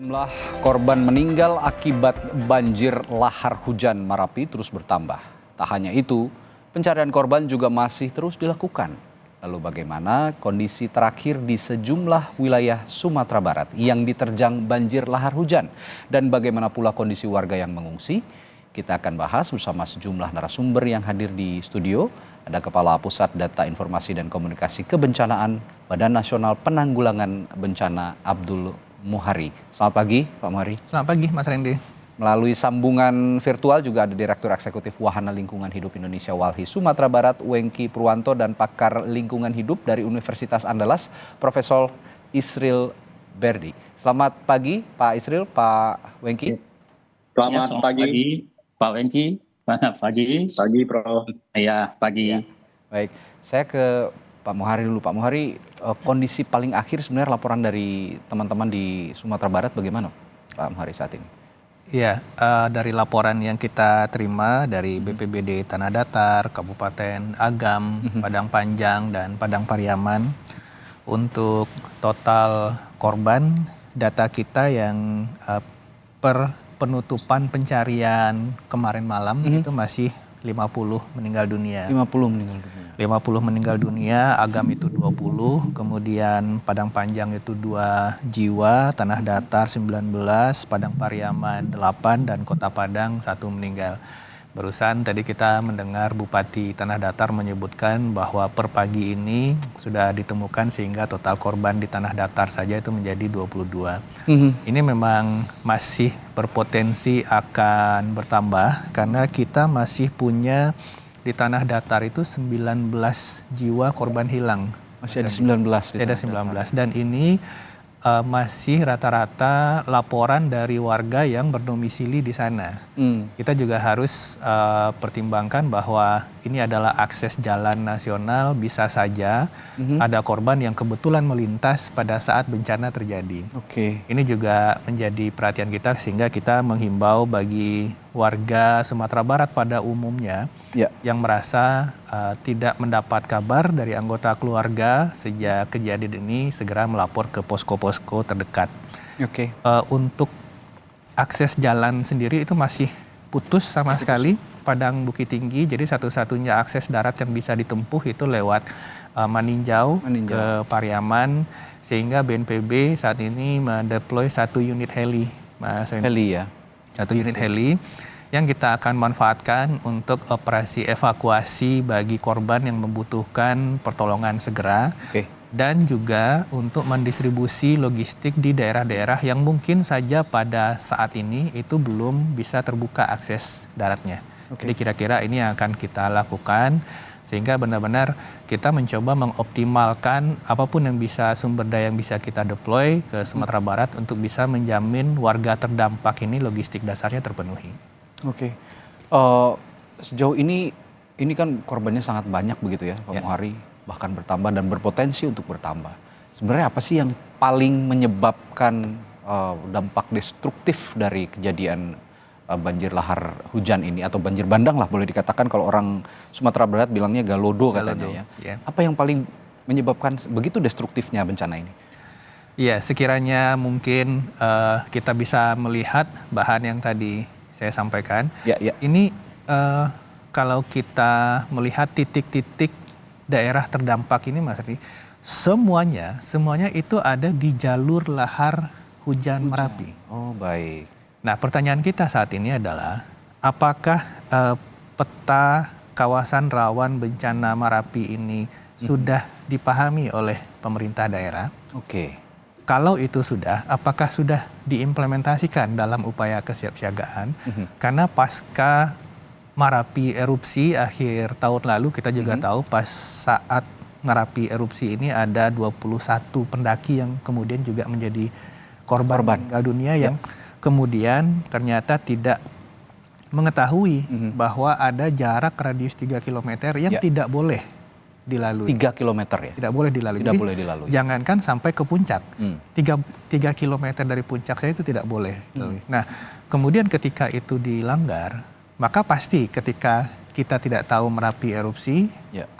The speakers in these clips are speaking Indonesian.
Jumlah korban meninggal akibat banjir lahar hujan Marapi terus bertambah. Tak hanya itu, pencarian korban juga masih terus dilakukan. Lalu bagaimana kondisi terakhir di sejumlah wilayah Sumatera Barat yang diterjang banjir lahar hujan? Dan bagaimana pula kondisi warga yang mengungsi? Kita akan bahas bersama sejumlah narasumber yang hadir di studio. Ada Kepala Pusat Data Informasi dan Komunikasi Kebencanaan Badan Nasional Penanggulangan Bencana Abdul Muhari. Selamat pagi Pak Muhari. Selamat pagi Mas Randy. Melalui sambungan virtual juga ada Direktur Eksekutif Wahana Lingkungan Hidup Indonesia Walhi Sumatera Barat Wengki Purwanto dan pakar lingkungan hidup dari Universitas Andalas Profesor Isril Berdi. Selamat pagi Pak Isril, Pak Wengki. Selamat pagi Pak Wengki. Selamat pagi. Pagi Prof. Ya, pagi. Ya. Baik, saya ke Pak Muhari dulu. Pak Muhari, kondisi paling akhir sebenarnya laporan dari teman-teman di Sumatera Barat bagaimana Pak Muhari saat ini? Iya, dari laporan yang kita terima dari BPBD Tanah Datar, Kabupaten Agam, Padang Panjang, dan Padang Pariaman, untuk total korban data kita yang per penutupan pencarian kemarin malam itu masih 50 meninggal dunia. 50 meninggal dunia. 50 meninggal dunia, Agam itu 20, kemudian Padang Panjang itu 2 jiwa, Tanah Datar 19, Padang Pariaman 8, dan Kota Padang 1 meninggal. Barusan tadi kita mendengar Bupati Tanah Datar menyebutkan bahwa per pagi ini sudah ditemukan sehingga total korban di Tanah Datar saja itu menjadi 22. Ini memang masih berpotensi akan bertambah karena kita masih punya di Tanah Datar itu 19 jiwa korban hilang. Masih ada 19. Masih ada 19 dan ini masih rata-rata laporan dari warga yang berdomisili di sana. Kita juga harus pertimbangkan bahwa ini adalah akses jalan nasional, bisa saja ada korban yang kebetulan melintas pada saat bencana terjadi. Ini juga menjadi perhatian kita sehingga kita menghimbau bagi warga Sumatera Barat pada umumnya yang merasa tidak mendapat kabar dari anggota keluarga sejak kejadian ini segera melapor ke posko-posko terdekat. Untuk akses jalan sendiri itu masih putus sama sekali, Padang Bukit Tinggi, jadi satu-satunya akses darat yang bisa ditempuh itu lewat Maninjau ke Pariaman, sehingga BNPB saat ini mendeploy 1 unit heli, Mas Heli ya? 1 unit heli yang kita akan manfaatkan untuk operasi evakuasi bagi korban yang membutuhkan pertolongan segera. Dan juga untuk mendistribusi logistik di daerah-daerah yang mungkin saja pada saat ini itu belum bisa terbuka akses daratnya. Jadi kira-kira ini yang akan kita lakukan sehingga benar-benar kita mencoba mengoptimalkan apapun yang bisa, sumber daya yang bisa kita deploy ke Sumatera Barat untuk bisa menjamin warga terdampak ini logistik dasarnya terpenuhi. Sejauh ini kan korbannya sangat banyak begitu ya Pak Muhari, bahkan bertambah dan berpotensi untuk bertambah. Sebenarnya apa sih yang paling menyebabkan dampak destruktif dari kejadian banjir lahar hujan ini atau banjir bandang lah boleh dikatakan, kalau orang Sumatera Barat bilangnya galodo katanya ya. Apa yang paling menyebabkan begitu destruktifnya bencana ini? Ya, sekiranya mungkin kita bisa melihat bahan yang tadi saya sampaikan. Ini kalau kita melihat titik-titik daerah terdampak ini Mas Ri, semuanya itu ada di jalur lahar hujan Marapi. Oh baik. Nah, pertanyaan kita saat ini adalah apakah peta kawasan rawan bencana Marapi ini sudah dipahami oleh pemerintah daerah? Kalau itu sudah, apakah sudah diimplementasikan dalam upaya kesiapsiagaan? Karena pasca Marapi erupsi akhir tahun lalu kita juga tahu pas saat Marapi erupsi ini ada 21 pendaki yang kemudian juga menjadi korban meninggal dunia yang kemudian ternyata tidak mengetahui bahwa ada jarak radius 3 km yang tidak boleh dilalui. 3 km ya? Tidak boleh dilalui. Tidak boleh dilalui. Jangankan sampai ke puncak. 3 km dari puncak saya itu tidak boleh dilalui. Nah, kemudian ketika itu dilanggar, maka pasti ketika kita tidak tahu Merapi erupsi,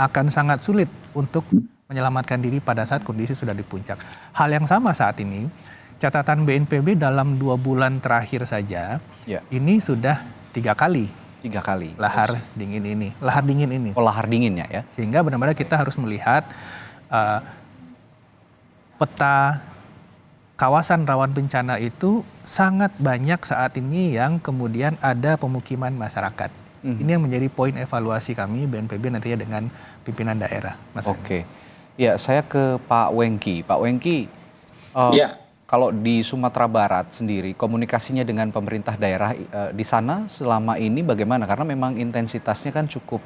akan sangat sulit untuk menyelamatkan diri pada saat kondisi sudah di puncak. Hal yang sama saat ini, catatan BNPB dalam 2 bulan terakhir saja, Ya. ini sudah 3 kali 3 kali. lahar dingin ini. Oh, lahar dinginnya ya. Sehingga benar-benar kita harus melihat peta kawasan rawan bencana itu sangat banyak saat ini yang kemudian ada pemukiman masyarakat. Ini yang menjadi poin evaluasi kami BNPB nantinya dengan pimpinan daerah. Mas Oke. Ya, saya ke Pak Wengki. Pak Wengki, Ya. kalau di Sumatera Barat sendiri komunikasinya dengan pemerintah daerah di sana selama ini bagaimana? Karena memang intensitasnya kan cukup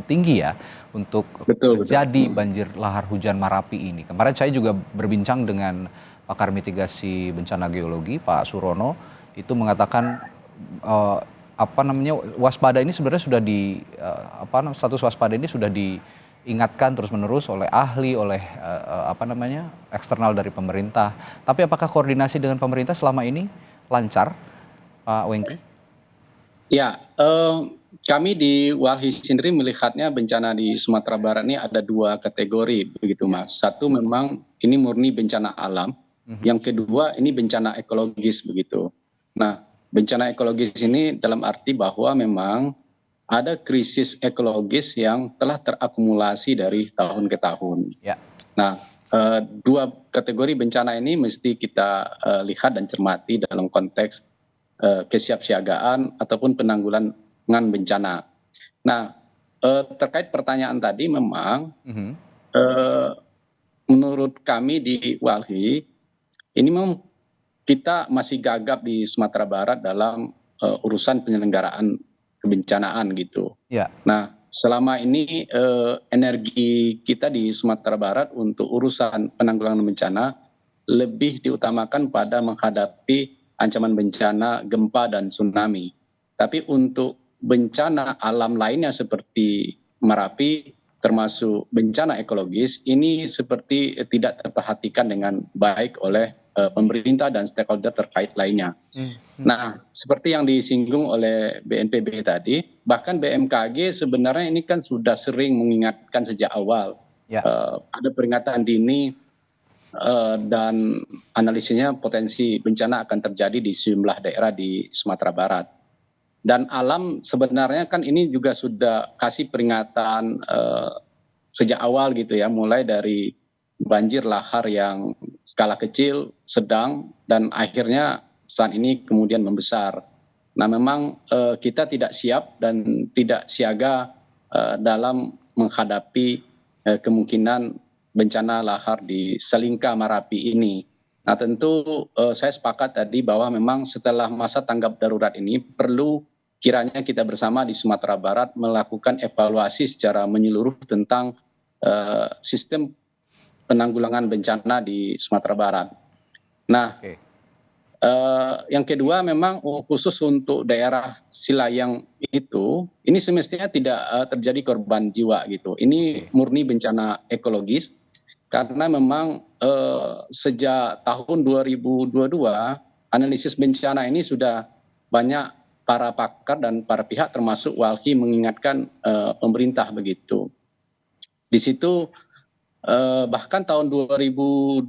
tinggi ya untuk Betul. terjadi banjir lahar hujan Marapi ini. Kemarin saya juga berbincang dengan pakar mitigasi bencana geologi Pak Surono, itu mengatakan waspada ini sebenarnya sudah status waspada ini sudah diingatkan terus-menerus oleh ahli, oleh eksternal dari pemerintah. Tapi apakah koordinasi dengan pemerintah selama ini lancar, Pak Wengki? Ya, kami di Walhi sendiri melihatnya bencana di Sumatera Barat ini ada 2 kategori begitu Mas. Satu memang ini murni bencana alam, yang kedua ini bencana ekologis begitu. Nah, bencana ekologis ini dalam arti bahwa memang ada krisis ekologis yang telah terakumulasi dari tahun ke tahun. Ya. Nah, 2 kategori bencana ini mesti kita lihat dan cermati dalam konteks kesiapsiagaan ataupun penanggulangan bencana. Nah, terkait pertanyaan tadi memang menurut kami di Walhi ini memang kita masih gagap di Sumatera Barat dalam urusan penyelenggaraan kebencanaan gitu. Ya. Nah, selama ini energi kita di Sumatera Barat untuk urusan penanggulangan bencana lebih diutamakan pada menghadapi ancaman bencana gempa dan tsunami. Tapi untuk bencana alam lainnya seperti Merapi, termasuk bencana ekologis, ini seperti tidak terperhatikan dengan baik oleh pemerintah dan stakeholder terkait lainnya. Nah, seperti yang disinggung oleh BNPB tadi, bahkan BMKG sebenarnya ini kan sudah sering mengingatkan sejak awal. Ya. Ada peringatan dini dan analisisnya potensi bencana akan terjadi di sejumlah daerah di Sumatera Barat. Dan alam sebenarnya kan ini juga sudah kasih peringatan sejak awal gitu ya, mulai dari banjir lahar yang skala kecil, sedang, dan akhirnya saat ini kemudian membesar. Nah, memang kita tidak siap dan tidak siaga dalam menghadapi kemungkinan bencana lahar di Salingka Marapi ini. Nah, tentu saya sepakat tadi bahwa memang setelah masa tanggap darurat ini perlu kiranya kita bersama di Sumatera Barat melakukan evaluasi secara menyeluruh tentang sistem penanggulangan bencana di Sumatera Barat. Nah, yang kedua memang khusus untuk daerah Silayang itu, ini semestinya tidak terjadi korban jiwa gitu. Ini murni bencana ekologis karena memang sejak tahun 2022 analisis bencana ini sudah banyak para pakar dan para pihak termasuk Walhi mengingatkan pemerintah begitu. Di situ bahkan tahun 2023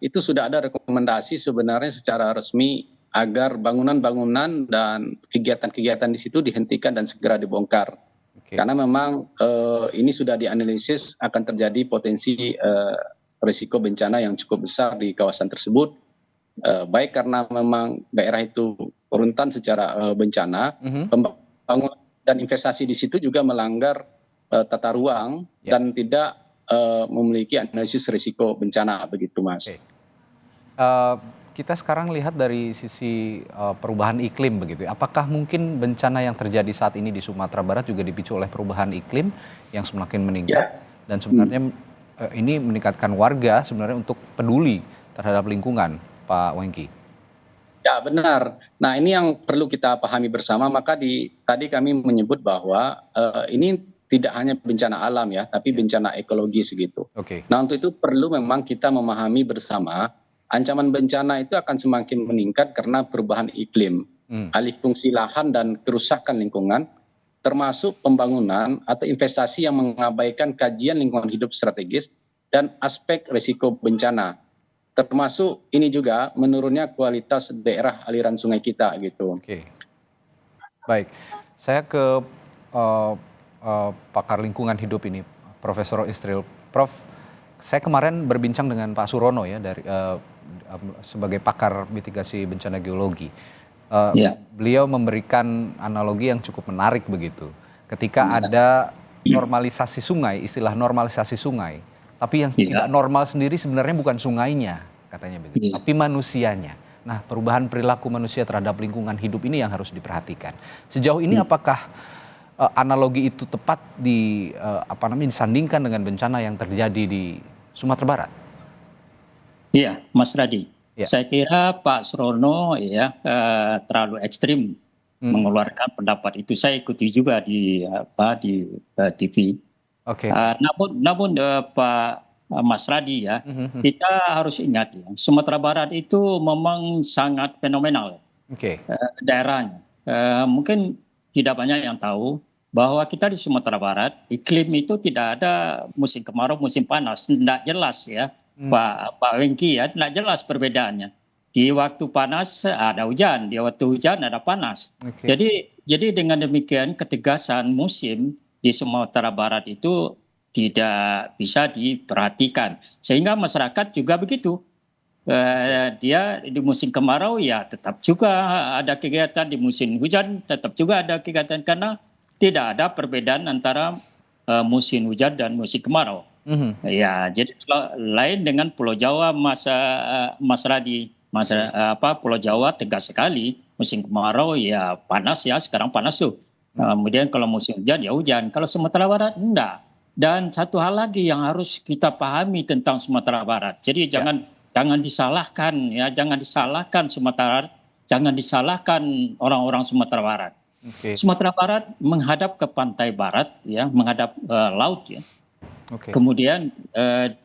itu sudah ada rekomendasi sebenarnya secara resmi agar bangunan-bangunan dan kegiatan-kegiatan di situ dihentikan dan segera dibongkar. Karena memang ini sudah dianalisis akan terjadi potensi risiko bencana yang cukup besar di kawasan tersebut, baik karena memang daerah itu rentan secara bencana, pembangunan dan investasi di situ juga melanggar tata ruang dan tidak memiliki analisis risiko bencana begitu Mas. Kita sekarang lihat dari sisi perubahan iklim begitu. Apakah mungkin bencana yang terjadi saat ini di Sumatera Barat juga dipicu oleh perubahan iklim yang semakin meningkat dan sebenarnya ini meningkatkan warga sebenarnya untuk peduli terhadap lingkungan, Pak Wengki? Ya benar. Nah ini yang perlu kita pahami bersama. Maka tadi kami menyebut bahwa ini tidak hanya bencana alam ya, tapi bencana ekologis gitu. Nah untuk itu perlu memang kita memahami bersama ancaman bencana itu akan semakin meningkat karena perubahan iklim, alih fungsi lahan dan kerusakan lingkungan, termasuk pembangunan atau investasi yang mengabaikan kajian lingkungan hidup strategis dan aspek risiko bencana. termasuk ini juga menurunnya kualitas daerah aliran sungai kita gitu. Oke, baik. Saya ke eh, pakar lingkungan hidup ini, Profesor Isril. Prof, saya kemarin berbincang dengan Pak Surono ya dari sebagai pakar mitigasi bencana geologi. Beliau memberikan analogi yang cukup menarik begitu. Ketika ada normalisasi sungai, istilah normalisasi sungai, tapi yang tidak normal sendiri sebenarnya bukan sungainya, katanya begitu, tapi manusianya. Nah, perubahan perilaku manusia terhadap lingkungan hidup ini yang harus diperhatikan. Sejauh ini apakah analogi itu tepat disandingkan dengan bencana yang terjadi di Sumatera Barat? Iya, Mas Radi. Ya. Saya kira Pak Surono terlalu ekstrim mengeluarkan pendapat itu. Saya ikuti juga di TV. Oke. Namun Pak Mas Radi ya, kita harus ingat ya, Sumatera Barat itu memang sangat fenomenal. Daerahnya. Mungkin tidak banyak yang tahu bahwa kita di Sumatera Barat iklim itu tidak ada musim kemarau, musim panas, tidak jelas ya. Pak Wengki ya, tidak jelas perbedaannya. Di waktu panas ada hujan, di waktu hujan ada panas. Jadi dengan demikian ketegasan musim di Sumatera Barat itu tidak bisa diperhatikan. Sehingga masyarakat juga begitu. Dia di musim kemarau ya tetap juga ada kegiatan, di musim hujan tetap juga ada kegiatan, karena tidak ada perbedaan antara musim hujan dan musim kemarau. Ya, jadi lain dengan Pulau Jawa, Mas Radi. Pulau Jawa tegas sekali, musim kemarau ya panas ya, sekarang panas tuh. Kemudian kalau musim hujan ya hujan. Kalau Sumatera Barat enggak. Dan satu hal lagi yang harus kita pahami tentang Sumatera Barat. Jadi jangan disalahkan ya, jangan disalahkan Sumatera Barat, jangan disalahkan orang-orang Sumatera Barat. Sumatera Barat menghadap ke pantai barat ya, menghadap laut ya. Kemudian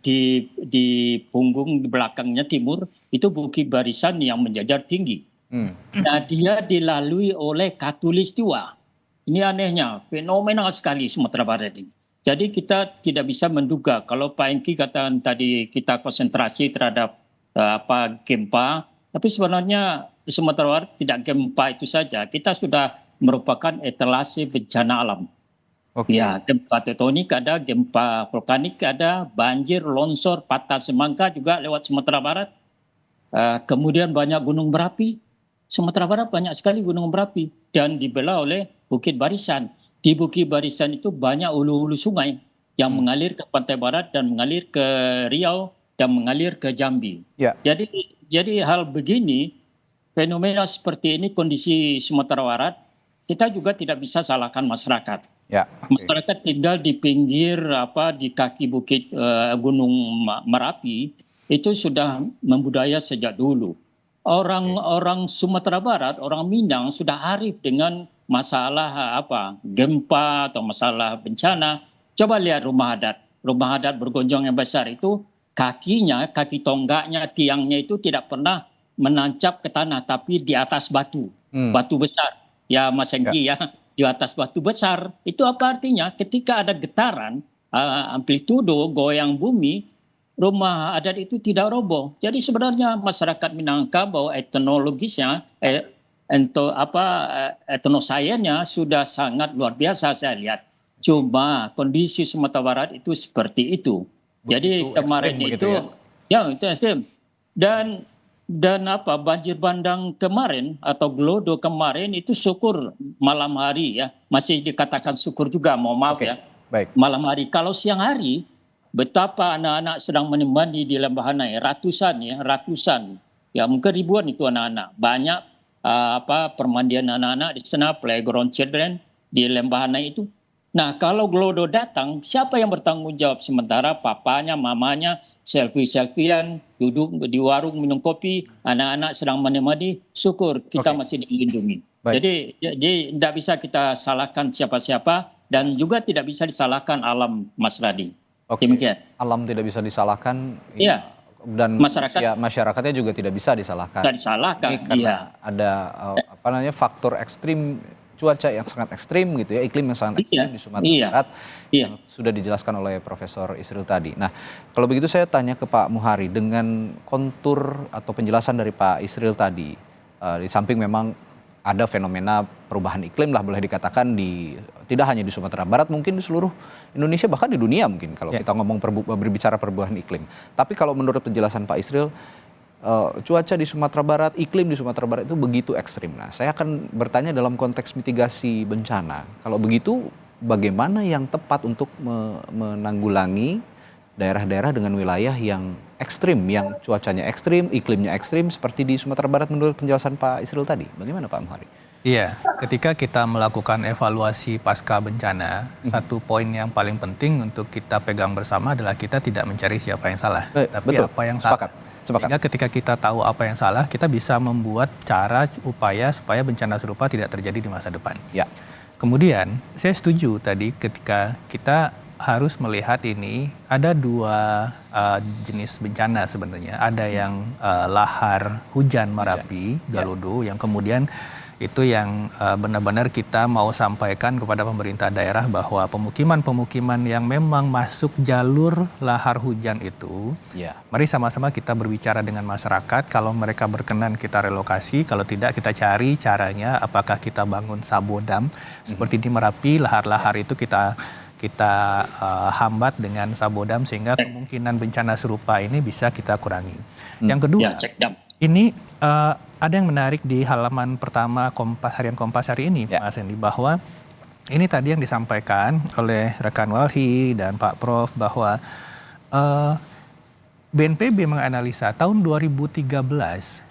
di punggung di belakangnya timur itu Bukit Barisan yang menjajar tinggi. Nah, dia dilalui oleh Katulistiwa. Ini anehnya, fenomenal sekali Sumatera Barat ini. Jadi kita tidak bisa menduga, kalau Pak Engki katakan tadi kita konsentrasi terhadap gempa, tapi sebenarnya di Sumatera Barat tidak gempa itu saja, kita sudah merupakan etalase bencana alam. Ya, gempa tektonik ada, gempa vulkanik ada, banjir, longsor, patah semangka juga lewat Sumatera Barat. Kemudian banyak gunung berapi. Sumatera Barat banyak sekali gunung berapi dan dibelah oleh Bukit Barisan. Di Bukit Barisan itu banyak hulu-hulu sungai yang mengalir ke pantai barat dan mengalir ke Riau dan mengalir ke Jambi. Jadi hal begini, fenomena seperti ini, kondisi Sumatera Barat, kita juga tidak bisa salahkan masyarakat. Masyarakat tinggal di pinggir di kaki bukit Gunung Merapi itu sudah membudaya sejak dulu. Orang Sumatera Barat, orang Minang sudah arif dengan masalah gempa atau masalah bencana. Coba lihat rumah adat bergonjong yang besar itu, kaki tonggaknya, tiangnya itu tidak pernah menancap ke tanah, tapi di atas batu besar. Ya Mas Engki ya, di atas batu besar. Itu apa artinya? Ketika ada getaran, amplitudo, goyang bumi, rumah adat itu tidak roboh. Jadi sebenarnya masyarakat Minangkabau bahwa etnologisnya, etnosainsnya sudah sangat luar biasa saya lihat. Cuma kondisi Sumatera Barat itu seperti itu. Jadi kemarin itu itu ekstrim. Dan banjir bandang kemarin atau gelodo kemarin itu syukur malam hari ya, masih dikatakan syukur juga, mohon maaf ya. Malam hari. Kalau siang hari, betapa anak-anak sedang menemani di Lembah Hanai, ratusan ya mungkin ribuan itu anak-anak. Banyak permandian anak-anak di sana, playground children di Lembah Hanai itu. Nah, kalau gelodo datang, siapa yang bertanggung jawab? Sementara papanya, mamanya selfie-selfian, duduk di warung minum kopi, anak-anak sedang menemani, syukur kita masih dilindungi. Jadi tidak bisa kita salahkan siapa-siapa dan juga tidak bisa disalahkan alam, Mas Radi. Demikian. Alam tidak bisa disalahkan. Iya. Dan masyarakatnya juga tidak bisa disalahkan. Tidak disalahkan. Ini karena ada faktor ekstrim cuaca yang sangat ekstrim gitu ya, iklim yang sangat ekstrim di Sumatera Barat yang sudah dijelaskan oleh Profesor Isril tadi. Nah, kalau begitu saya tanya ke Pak Muhari, dengan kontur atau penjelasan dari Pak Isril tadi, di samping memang ada fenomena perubahan iklim lah boleh dikatakan tidak hanya di Sumatera Barat, mungkin di seluruh Indonesia, bahkan di dunia mungkin kalau kita ngomong berbicara perubahan iklim. Tapi kalau menurut penjelasan Pak Isril, cuaca di Sumatera Barat, iklim di Sumatera Barat itu begitu ekstrim. Nah, saya akan bertanya dalam konteks mitigasi bencana. Kalau begitu, bagaimana yang tepat untuk menanggulangi daerah-daerah dengan wilayah yang ekstrim, yang cuacanya ekstrim, iklimnya ekstrim, seperti di Sumatera Barat menurut penjelasan Pak Isril tadi? Bagaimana Pak Muhari? Iya, ketika kita melakukan evaluasi pasca bencana, satu poin yang paling penting untuk kita pegang bersama adalah kita tidak mencari siapa yang salah, tapi betul. apa yang salah. Sepakat. Sehingga ketika kita tahu apa yang salah, kita bisa membuat cara upaya supaya bencana serupa tidak terjadi di masa depan. Ya. Kemudian, saya setuju tadi ketika kita harus melihat ini ada dua jenis bencana sebenarnya. Ada yang lahar hujan Marapi, Galudu, yang kemudian itu yang benar-benar kita mau sampaikan kepada pemerintah daerah bahwa pemukiman-pemukiman yang memang masuk jalur lahar hujan itu, mari sama-sama kita berbicara dengan masyarakat. Kalau mereka berkenan kita relokasi, kalau tidak kita cari caranya apakah kita bangun sabodam seperti di Merapi, lahar-lahar itu kita hambat dengan sabodam sehingga kemungkinan bencana serupa ini bisa kita kurangi. Yang kedua, ini ada yang menarik di halaman pertama harian Kompas hari ini, Mas Hendy, bahwa ini tadi yang disampaikan oleh rekan Walhi dan Pak Prof bahwa BNPB menganalisa tahun 2013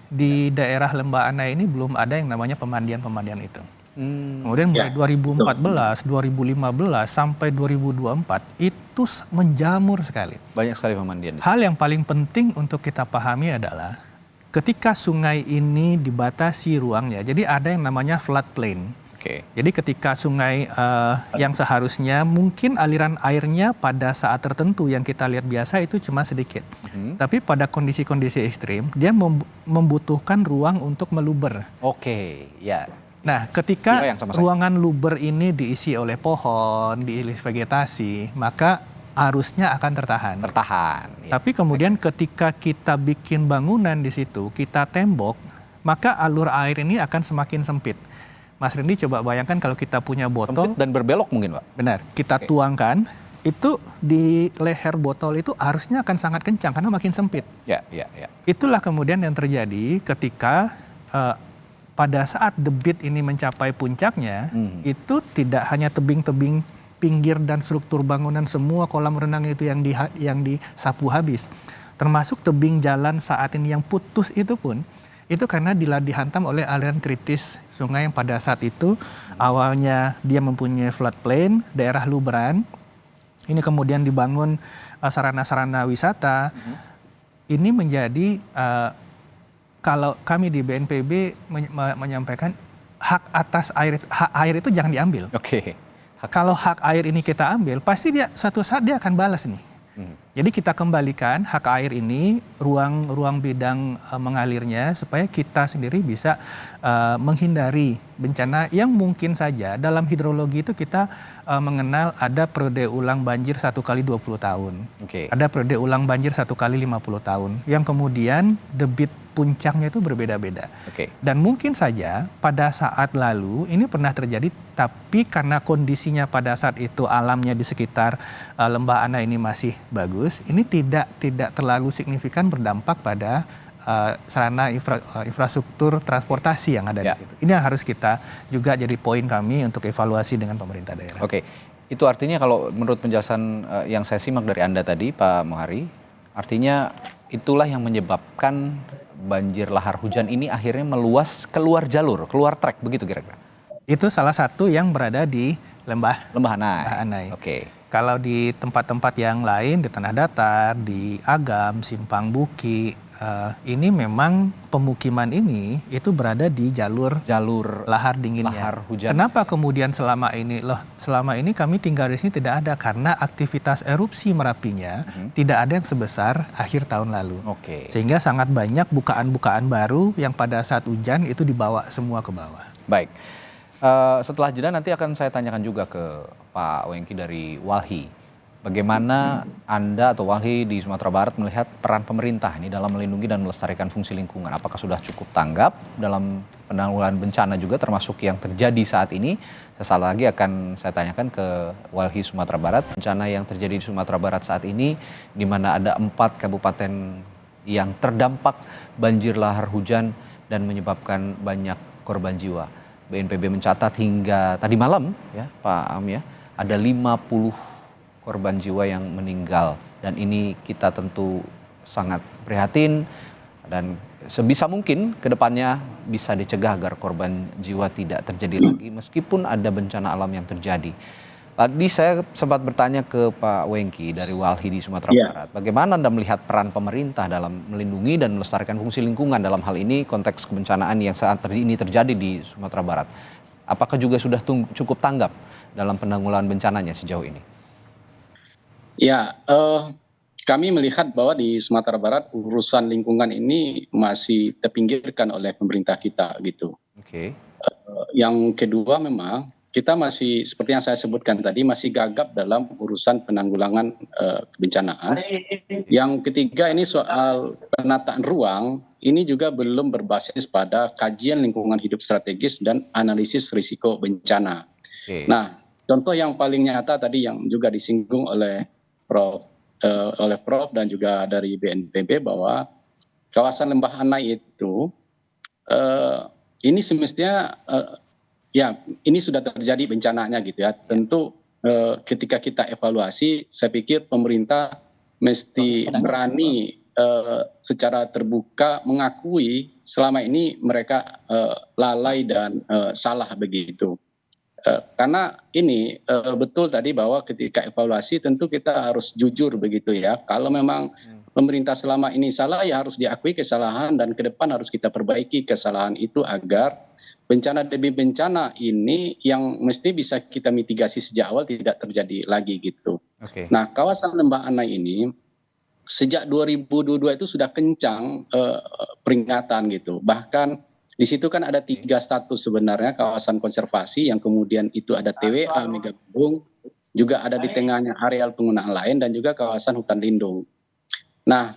di daerah Lembah Anai ini belum ada yang namanya pemandian itu. Kemudian mulai 2014, 2015 sampai 2024 itu menjamur sekali. Banyak sekali pemandian. Hal yang paling penting untuk kita pahami adalah ketika sungai ini dibatasi ruangnya, jadi ada yang namanya floodplain. Jadi ketika sungai yang seharusnya mungkin aliran airnya pada saat tertentu yang kita lihat biasa itu cuma sedikit. Tapi pada kondisi-kondisi ekstrim, dia membutuhkan ruang untuk meluber. Nah, ketika ruangan luber ini diisi oleh pohon, diisi vegetasi, maka arusnya akan tertahan. Tapi kemudian ketika kita bikin bangunan di situ, kita tembok, maka alur air ini akan semakin sempit. Mas Rendy coba bayangkan kalau kita punya botol. Sempit dan berbelok mungkin, Pak. Benar, kita tuangkan, itu di leher botol itu arusnya akan sangat kencang karena makin sempit. Itulah kemudian yang terjadi ketika pada saat debit ini mencapai puncaknya, itu tidak hanya tebing-tebing pinggir dan struktur bangunan, semua kolam renang itu yang disapu habis. Termasuk tebing jalan saat ini yang putus itu pun, itu karena dihantam oleh aliran kritis sungai yang pada saat itu awalnya dia mempunyai floodplain, daerah luberan. Ini kemudian dibangun sarana-sarana wisata. Ini menjadi kalau kami di BNPB menyampaikan hak atas air itu jangan diambil. Kalau hak air ini kita ambil, pasti dia suatu saat dia akan balas nih. Jadi kita kembalikan hak air ini, ruang bidang mengalirnya supaya kita sendiri bisa menghindari bencana yang mungkin saja dalam hidrologi itu kita mengenal ada periode ulang banjir 1 kali 20 tahun. Ada periode ulang banjir 1 kali 50 tahun. Yang kemudian debit puncaknya itu berbeda-beda. Dan mungkin saja pada saat lalu ini pernah terjadi, tapi karena kondisinya pada saat itu alamnya di sekitar Lembah Anai ini masih bagus, ini tidak terlalu signifikan berdampak pada sarana infrastruktur transportasi yang ada di situ. Ini yang harus kita juga jadi poin kami untuk evaluasi dengan pemerintah daerah. Itu artinya kalau menurut penjelasan yang saya simak dari Anda tadi, Pak Muhari, artinya itulah yang menyebabkan banjir lahar hujan ini akhirnya meluas keluar jalur, keluar trek, begitu kira-kira? Itu salah satu yang berada di Lembah Anai. Kalau di tempat-tempat yang lain, di Tanah Datar, di Agam, Simpang Buki, ini memang pemukiman ini itu berada di jalur lahar dinginnya. Lahar hujan. Kenapa kemudian selama ini kami tinggal di sini tidak ada, karena aktivitas erupsi Merapinya tidak ada yang sebesar akhir tahun lalu. Sehingga sangat banyak bukaan-bukaan baru yang pada saat hujan itu dibawa semua ke bawah. Baik. Setelah jeda nanti akan saya tanyakan juga ke Pak Wengki dari Walhi. Bagaimana Anda atau Walhi di Sumatera Barat melihat peran pemerintah ini dalam melindungi dan melestarikan fungsi lingkungan? Apakah sudah cukup tanggap dalam penanggulangan bencana juga termasuk yang terjadi saat ini? Sesaat lagi akan saya tanyakan ke Walhi Sumatera Barat. Bencana yang terjadi di Sumatera Barat saat ini, di mana ada 4 kabupaten yang terdampak banjir lahar hujan dan menyebabkan banyak korban jiwa. BNPB mencatat hingga tadi malam ya Pak Am ya, ada 50 korban jiwa yang meninggal, dan ini kita tentu sangat prihatin dan sebisa mungkin ke depannya bisa dicegah agar korban jiwa tidak terjadi lagi meskipun ada bencana alam yang terjadi. Tadi saya sempat bertanya ke Pak Wengki dari Walhi di Sumatera Barat, bagaimana Anda melihat peran pemerintah dalam melindungi dan melestarikan fungsi lingkungan dalam hal ini konteks kebencanaan yang saat ini terjadi di Sumatera Barat? Apakah juga sudah cukup tanggap dalam penanggulangan bencananya sejauh ini? Ya, kami melihat bahwa di Sumatera Barat urusan lingkungan ini masih terpinggirkan oleh pemerintah kita gitu. Oke. Yang kedua memang kita masih seperti yang saya sebutkan tadi masih gagap dalam urusan penanggulangan kebencanaan. Yang ketiga ini soal penataan ruang, ini juga belum berbasis pada kajian lingkungan hidup strategis dan analisis risiko bencana. Oke. Nah, contoh yang paling nyata tadi yang juga disinggung oleh Prof dan juga dari BNPB bahwa kawasan Lembah Anai itu ini semestinya ya ini sudah terjadi bencananya gitu ya. Tentu ketika kita evaluasi, saya pikir pemerintah mesti berani secara terbuka mengakui selama ini mereka lalai dan salah begitu. Karena ini betul tadi bahwa ketika evaluasi tentu kita harus jujur begitu ya. Kalau memang pemerintah selama ini salah ya harus diakui kesalahan dan ke depan harus kita perbaiki kesalahan itu agar bencana demi bencana ini yang mesti bisa kita mitigasi sejak awal tidak terjadi lagi gitu. Oke. Nah, kawasan Lembah Anai ini sejak 2022 itu sudah kencang peringatan gitu. Bahkan di situ kan ada 3 status sebenarnya, kawasan konservasi yang kemudian itu ada TWA Megabendung, juga ada di tengahnya areal penggunaan lain dan juga kawasan hutan lindung. Nah,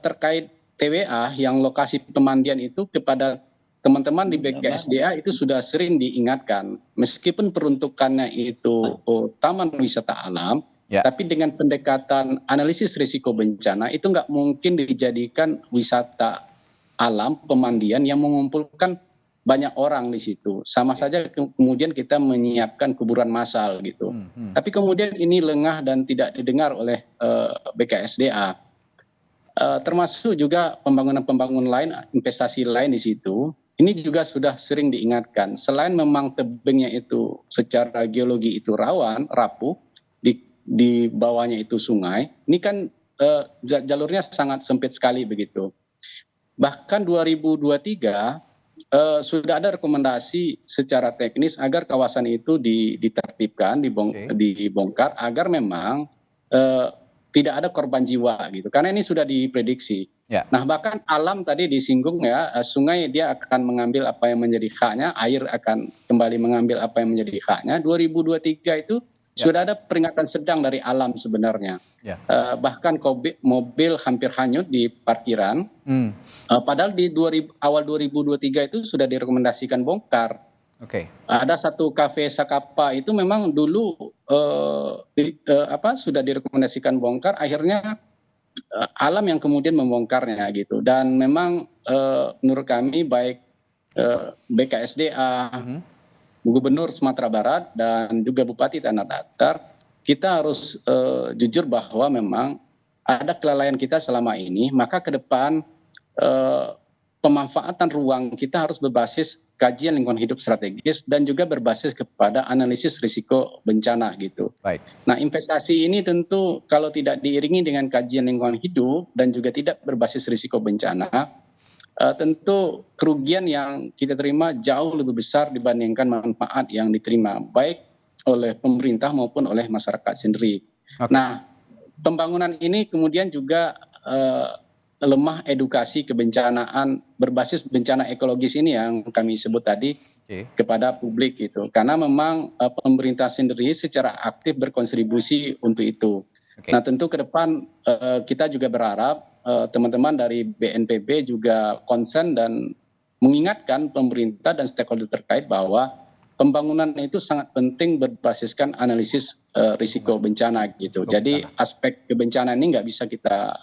terkait TWA yang lokasi pemandian itu kepada teman-teman di BKSDA itu sudah sering diingatkan, meskipun peruntukannya itu taman wisata alam, tapi dengan pendekatan analisis risiko bencana itu nggak mungkin dijadikan wisata alam pemandian yang mengumpulkan banyak orang di situ. Sama saja kemudian kita menyiapkan kuburan massal gitu. Tapi kemudian ini lengah dan tidak didengar oleh BKSDA. Termasuk juga pembangunan lain, investasi lain di situ. Ini juga sudah sering diingatkan. Selain memang tebingnya itu secara geologi itu rawan, rapuh, di bawahnya itu sungai. Ini kan jalurnya sangat sempit sekali begitu. Bahkan 2023 sudah ada rekomendasi secara teknis agar kawasan itu ditertibkan, dibongkar agar memang tidak ada korban jiwa gitu. Karena ini sudah diprediksi. Ya. Nah, bahkan alam tadi disinggung ya, sungai dia akan mengambil apa yang menjadi haknya, air akan kembali mengambil apa yang menjadi haknya. 2023 itu sudah ada peringatan sedang dari alam sebenarnya. Bahkan mobil hampir hanyut di parkiran. Padahal di awal 2023 itu sudah direkomendasikan bongkar. Ada satu kafe Sakapa itu memang dulu sudah direkomendasikan bongkar, akhirnya alam yang kemudian membongkarnya gitu. Dan memang menurut kami baik BKSDA, Gubernur Sumatera Barat dan juga Bupati Tanah Datar, kita harus jujur bahwa memang ada kelalaian kita selama ini, maka ke depan pemanfaatan ruang kita harus berbasis kajian lingkungan hidup strategis dan juga berbasis kepada analisis risiko bencana gitu. Baik. Nah, investasi ini tentu kalau tidak diiringi dengan kajian lingkungan hidup dan juga tidak berbasis risiko bencana, tentu kerugian yang kita terima jauh lebih besar dibandingkan manfaat yang diterima baik oleh pemerintah maupun oleh masyarakat sendiri. Nah, pembangunan ini kemudian juga lemah edukasi kebencanaan berbasis bencana ekologis ini yang kami sebut tadi kepada publik gitu. Karena memang pemerintah sendiri secara aktif berkontribusi untuk itu. Nah tentu ke depan kita juga berharap teman-teman dari BNPB juga konsen dan mengingatkan pemerintah dan stakeholder terkait bahwa pembangunan itu sangat penting berbasiskan analisis risiko bencana gitu. Jadi aspek kebencanaan ini nggak bisa kita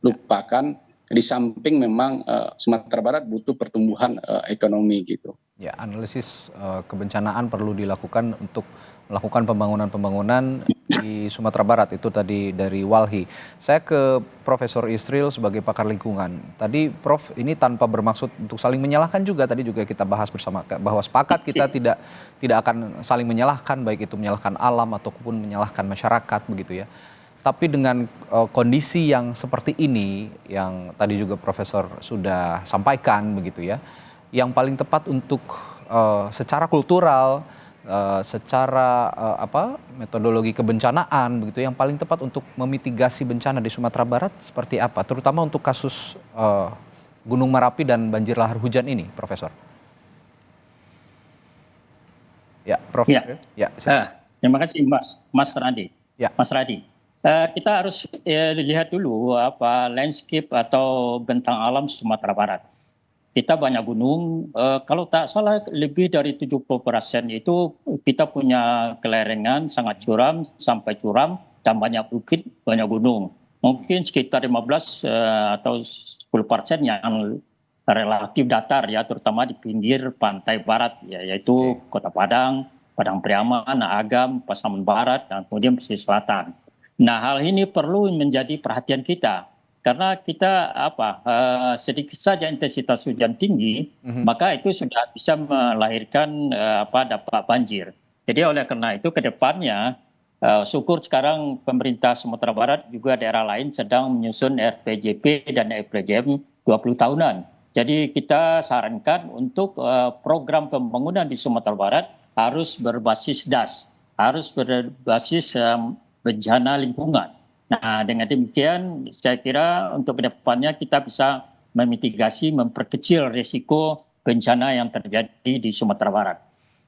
lupakan. Di samping memang Sumatera Barat butuh pertumbuhan ekonomi gitu. Ya, analisis kebencanaan perlu dilakukan untuk melakukan pembangunan-pembangunan di Sumatera Barat, itu tadi dari Walhi. Saya ke Profesor Yusril sebagai pakar lingkungan. Tadi Prof, ini tanpa bermaksud untuk saling menyalahkan juga, tadi juga kita bahas bersama bahwa sepakat kita tidak akan saling menyalahkan, baik itu menyalahkan alam ataupun menyalahkan masyarakat begitu ya. Tapi dengan kondisi yang seperti ini, yang tadi juga Profesor sudah sampaikan begitu ya, yang paling tepat untuk secara kultural, secara metodologi kebencanaan begitu, yang paling tepat untuk memitigasi bencana di Sumatera Barat seperti apa? Terutama untuk kasus Gunung Merapi dan banjir lahar hujan ini, Profesor. Ya, Prof. Ya, terima kasih Mas Radi. Ya. Mas Radi. Kita harus lihat dulu landscape atau bentang alam Sumatera Barat. Kita banyak gunung, kalau tak salah lebih dari 70% itu kita punya kelerengan sangat curam sampai curam dan banyak bukit, banyak gunung. Mungkin sekitar 15 atau 10% yang relatif datar ya, terutama di pinggir pantai barat ya, yaitu Kota Padang, Padang Priaman, Agam, Pasaman Barat, dan kemudian pesisir selatan. Nah, hal ini perlu menjadi perhatian kita karena kita sedikit saja intensitas hujan tinggi, maka itu sudah bisa melahirkan dampak banjir. Jadi oleh karena itu ke depannya syukur sekarang pemerintah Sumatera Barat juga daerah lain sedang menyusun RPJP dan RPJM 20 tahunan. Jadi kita sarankan untuk program pembangunan di Sumatera Barat harus berbasis DAS, harus berbasis bencana lingkungan. Nah, dengan demikian saya kira untuk kedepannya kita bisa memitigasi, memperkecil risiko bencana yang terjadi di Sumatera Barat.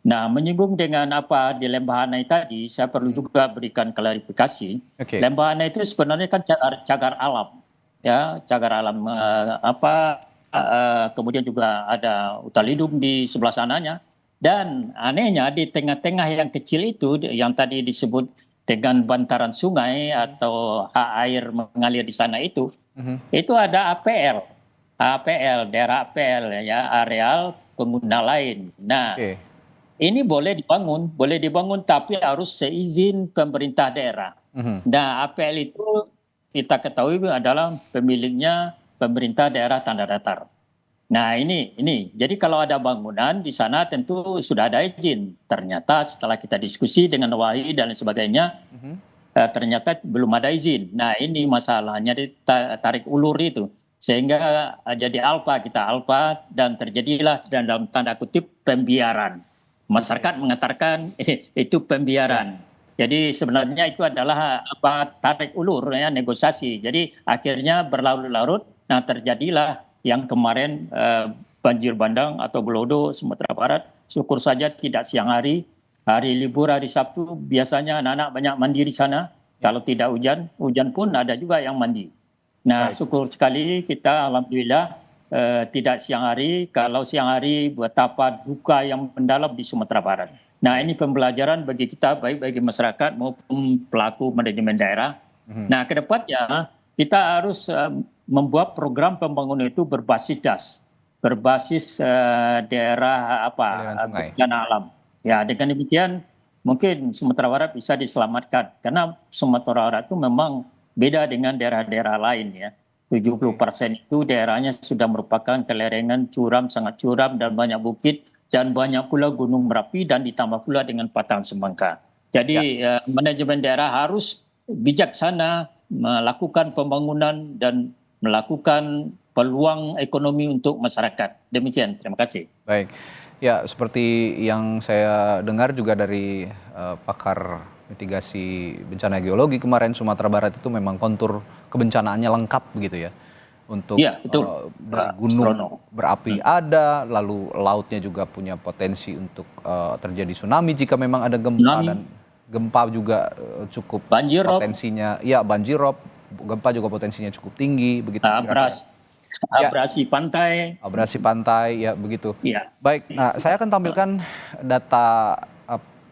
Nah, menyinggung dengan apa di Lembahanai tadi, saya perlu juga berikan klarifikasi. Lembahanai itu sebenarnya kan cagar alam, ya, cagar alam kemudian juga ada hutan lindung di sebelah sananya. Dan anehnya di tengah-tengah yang kecil itu yang tadi disebut dengan bantaran sungai atau air mengalir di sana itu ada APL, daerah APL ya, areal pengguna lain. Nah, ini boleh dibangun tapi harus seizin pemerintah daerah. Nah, APL itu kita ketahui adalah pemiliknya pemerintah daerah tanda datar. Nah ini, jadi kalau ada bangunan di sana tentu sudah ada izin. Ternyata setelah kita diskusi dengan Walhi dan lain sebagainya, ternyata belum ada izin. Nah ini masalahnya ditarik ulur itu. Sehingga jadi kita alpa dan terjadilah dalam tanda kutip pembiaran. Masyarakat mengatakan itu pembiaran. Jadi sebenarnya itu adalah tarik ulur ya, negosiasi. Jadi akhirnya berlarut-larut, nah terjadilah yang kemarin banjir bandang atau Belodo Sumatera Barat. Syukur saja tidak siang hari libur hari Sabtu biasanya anak-anak banyak mandi di sana. Kalau tidak hujan pun ada juga yang mandi. Nah, syukur sekali kita alhamdulillah tidak siang hari. Kalau siang hari betapa duka yang mendalam di Sumatera Barat. Nah, ini pembelajaran bagi kita, baik bagi masyarakat maupun pelaku manajemen daerah. Nah, ke depannya kita harus membuat program pembangunan itu berbasis DAS, berbasis daerah bencana alam. Ya, dengan demikian mungkin Sumatera Barat bisa diselamatkan karena Sumatera Barat itu memang beda dengan daerah-daerah lain ya. 70% itu daerahnya sudah merupakan kelerengan curam, sangat curam dan banyak bukit dan banyak pula gunung Merapi dan ditambah pula dengan patahan Semangka. Jadi manajemen daerah harus bijaksana melakukan pembangunan dan melakukan peluang ekonomi untuk masyarakat. Demikian, terima kasih. Baik, ya seperti yang saya dengar juga dari pakar mitigasi bencana geologi kemarin, Sumatera Barat itu memang kontur kebencanaannya lengkap begitu ya. untuk Iya, betul. dari Pak gunung Surono. berapi ada, lalu lautnya juga punya potensi untuk terjadi tsunami jika memang ada gempa, Tsunami. dan gempa juga cukup Banjir rob, potensinya, ya banjirop, gempa juga potensinya cukup tinggi, begitu kira-kira. Ya, abrasi pantai. abrasi pantai, ya begitu. Iya. Baik, nah saya akan tampilkan data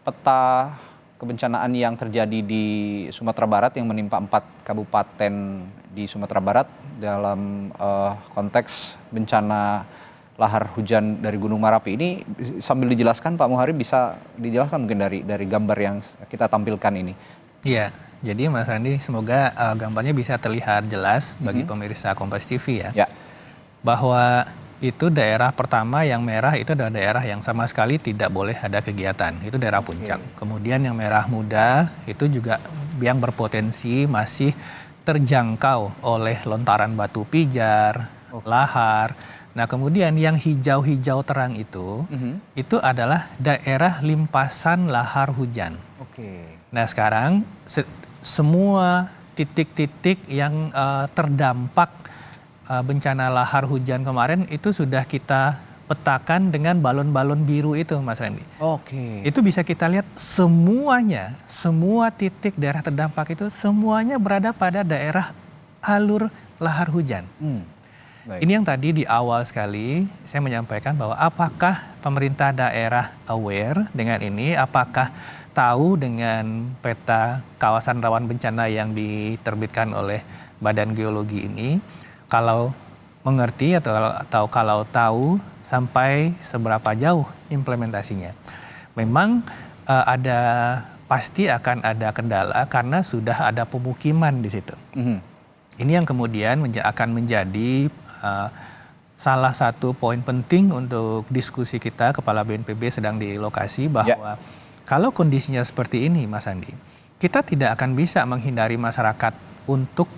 peta kebencanaan yang terjadi di Sumatera Barat yang menimpa 4 kabupaten di Sumatera Barat dalam konteks bencana lahar hujan dari Gunung Merapi. Ini sambil dijelaskan Pak Muhari, bisa dijelaskan mungkin dari gambar yang kita tampilkan ini. Iya, jadi Mas Randi semoga gambarnya bisa terlihat jelas bagi pemirsa Kompas TV ya. Ya. Bahwa itu daerah pertama yang merah itu adalah daerah yang sama sekali tidak boleh ada kegiatan. Itu daerah puncak. Kemudian yang merah muda itu juga yang berpotensi masih terjangkau oleh lontaran batu pijar, lahar. Nah kemudian yang hijau-hijau terang itu adalah daerah limpasan lahar hujan. Nah sekarang semua titik-titik yang terdampak bencana lahar hujan kemarin itu sudah kita petakan dengan balon-balon biru itu Mas Randy. Itu bisa kita lihat semuanya, semua titik daerah terdampak itu semuanya berada pada daerah alur lahar hujan. Ini yang tadi di awal sekali saya menyampaikan bahwa apakah pemerintah daerah aware dengan ini, apakah tahu dengan peta kawasan rawan bencana yang diterbitkan oleh Badan Geologi ini. Kalau mengerti atau kalau tahu sampai seberapa jauh implementasinya. Memang pasti akan ada kendala karena sudah ada pemukiman di situ. Ini yang kemudian akan menjadi salah satu poin penting untuk diskusi kita. Kepala BNPB sedang di lokasi bahwa kalau kondisinya seperti ini Mas Andi, kita tidak akan bisa menghindari masyarakat untuk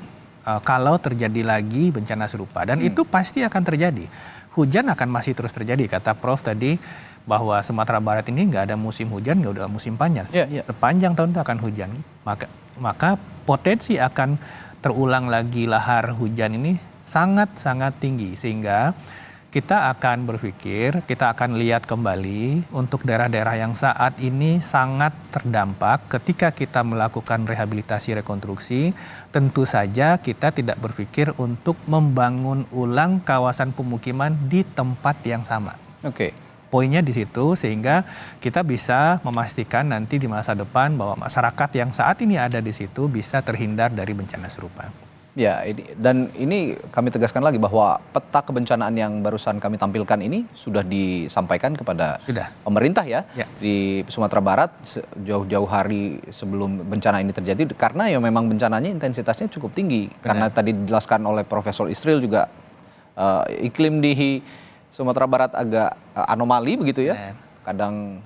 kalau terjadi lagi bencana serupa. Dan itu pasti akan terjadi. Hujan akan masih terus terjadi. Kata Prof tadi bahwa Sumatera Barat ini nggak ada musim hujan, nggak ada musim panas. Sepanjang tahun itu akan hujan. Maka potensi akan terulang lagi lahar hujan ini sangat-sangat tinggi. Sehingga kita akan berpikir, kita akan lihat kembali untuk daerah-daerah yang saat ini sangat terdampak. Ketika kita melakukan rehabilitasi rekonstruksi, tentu saja kita tidak berpikir untuk membangun ulang kawasan pemukiman di tempat yang sama. Poinnya di situ sehingga kita bisa memastikan nanti di masa depan bahwa masyarakat yang saat ini ada di situ bisa terhindar dari bencana serupa. Ya, ini kami tegaskan lagi bahwa peta kebencanaan yang barusan kami tampilkan ini sudah disampaikan kepada pemerintah ya di Sumatera Barat jauh-jauh hari sebelum bencana ini terjadi, karena ya memang bencananya intensitasnya cukup tinggi. Karena tadi dijelaskan oleh Profesor Isril juga iklim di Sumatera Barat agak anomali begitu ya. Kadang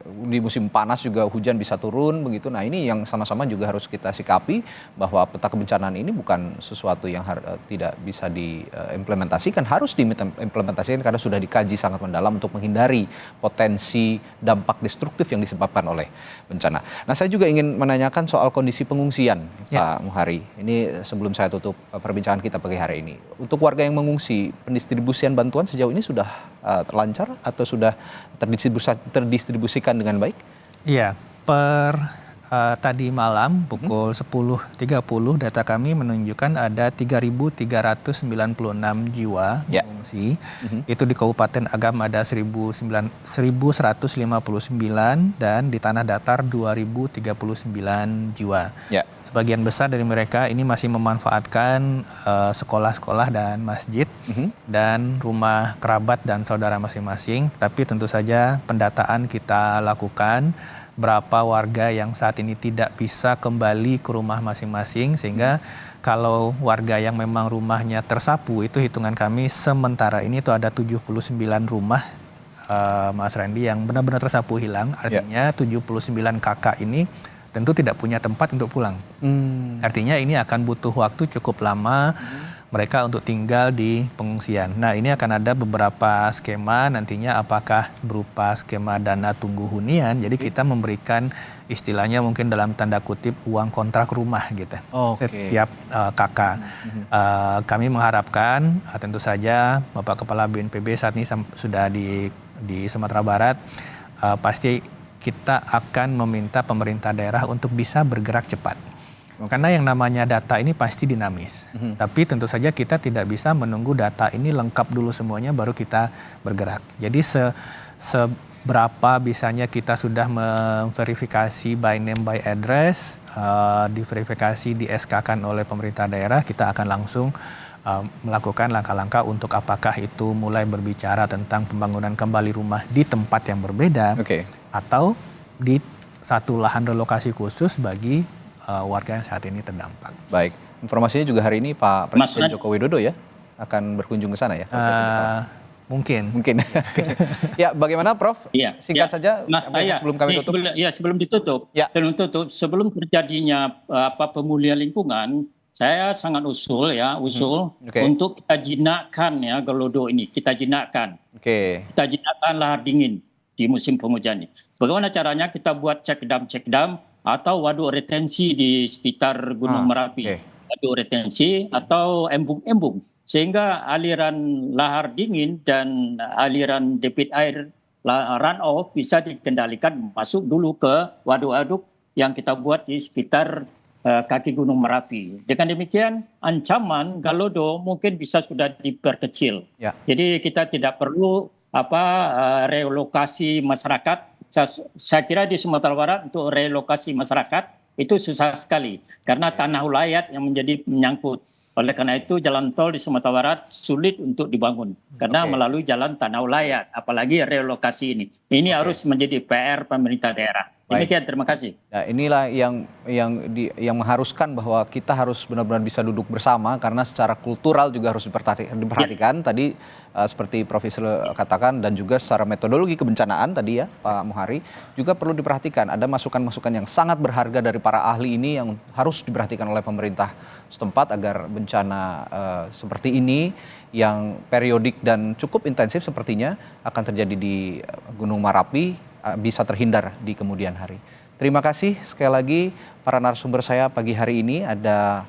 di musim panas juga hujan bisa turun begitu. Nah ini yang sama-sama juga harus kita sikapi bahwa peta kebencanaan ini bukan sesuatu yang tidak bisa diimplementasikan, harus diimplementasikan karena sudah dikaji sangat mendalam untuk menghindari potensi dampak destruktif yang disebabkan oleh bencana. Nah saya juga ingin menanyakan soal kondisi pengungsian Pak Muhari. Ini sebelum saya tutup perbincangan kita pagi hari ini. Untuk warga yang mengungsi, pendistribusian bantuan sejauh ini sudah terlancar atau sudah terdistribusikan dengan baik? Iya, tadi malam pukul 10.30 data kami menunjukkan ada 3.396 jiwa mengungsi. Itu di Kabupaten Agam ada 1.159 dan di Tanah Datar 2.039 jiwa. Sebagian besar dari mereka ini masih memanfaatkan sekolah-sekolah dan masjid dan rumah kerabat dan saudara masing-masing. Tapi tentu saja pendataan kita lakukan berapa warga yang saat ini tidak bisa kembali ke rumah masing-masing, sehingga kalau warga yang memang rumahnya tersapu itu hitungan kami sementara ini itu ada 79 rumah Mas Randy yang benar-benar tersapu hilang. Artinya 79 kakak ini tentu tidak punya tempat untuk pulang. Artinya ini akan butuh waktu cukup lama mereka untuk tinggal di pengungsian. Nah, ini akan ada beberapa skema nantinya, apakah berupa skema dana tunggu hunian, jadi kita memberikan istilahnya mungkin dalam tanda kutip uang kontrak rumah gitu. Setiap kakak. Kami mengharapkan tentu saja Bapak Kepala BNPB saat ini sudah di Sumatera Barat, pasti kita akan meminta pemerintah daerah untuk bisa bergerak cepat. Karena yang namanya data ini pasti dinamis. Tapi tentu saja kita tidak bisa menunggu data ini lengkap dulu semuanya baru kita bergerak. Jadi seberapa bisanya kita sudah memverifikasi by name by address, diverifikasi di SK-kan oleh pemerintah daerah, kita akan langsung melakukan langkah-langkah untuk apakah itu mulai berbicara tentang pembangunan kembali rumah di tempat yang berbeda, atau di satu lahan relokasi khusus bagi warga yang saat ini terdampak. Baik, informasinya juga hari ini Pak Presiden Joko Widodo ya akan berkunjung ke sana ya? Mungkin. Ya, bagaimana Prof? Singkat saja sebelum kami tutup. Sebelum tutup, sebelum terjadinya pemulihan lingkungan, saya sangat usul untuk kita jinakkan ya Gelodo ini, kita jinakkan. Kita jinakkan lahar dingin di musim penghujan ini. Bagaimana caranya? Kita buat cek dam atau waduk retensi di sekitar Gunung Merapi, waduk retensi atau embung-embung, sehingga aliran lahar dingin dan aliran debit air runoff bisa dikendalikan masuk dulu ke waduk-waduk yang kita buat di sekitar kaki Gunung Merapi. Dengan demikian ancaman Galodo mungkin bisa sudah diperkecil. Jadi kita tidak perlu relokasi masyarakat. Saya kira di Sumatera Barat untuk relokasi masyarakat itu susah sekali karena tanah ulayat yang menjadi menyangkut. Oleh karena itu jalan tol di Sumatera Barat sulit untuk dibangun karena melalui jalan tanah ulayat, apalagi relokasi ini. Ini harus menjadi PR pemerintah daerah. Demikian, terima kasih. Nah, inilah yang mengharuskan bahwa kita harus benar-benar bisa duduk bersama karena secara kultural juga harus diperhatikan. Tadi seperti Prof. Isril katakan, dan juga secara metodologi kebencanaan tadi ya Pak Muhari juga perlu diperhatikan. Ada masukan-masukan yang sangat berharga dari para ahli ini yang harus diperhatikan oleh pemerintah setempat agar bencana seperti ini yang periodik dan cukup intensif sepertinya akan terjadi di Gunung Merapi bisa terhindar di kemudian hari. Terima kasih sekali lagi para narasumber saya pagi hari ini. Ada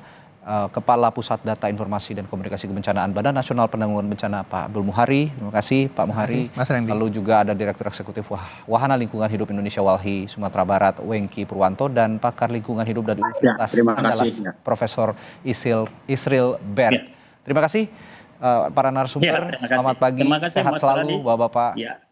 Kepala Pusat Data Informasi dan Komunikasi Kebencanaan Badan Nasional Penanggulangan Bencana Pak Abdul Muhari. Terima kasih Pak Muhari. Lalu juga ada Direktur Eksekutif Wahana Lingkungan Hidup Indonesia Walhi Sumatera Barat Wengki Purwanto dan Pakar Lingkungan Hidup dari Universitas Andalas Profesor Isril Bert. Terima kasih para narasumber. Selamat pagi. Sehat selalu Bapak-bapak.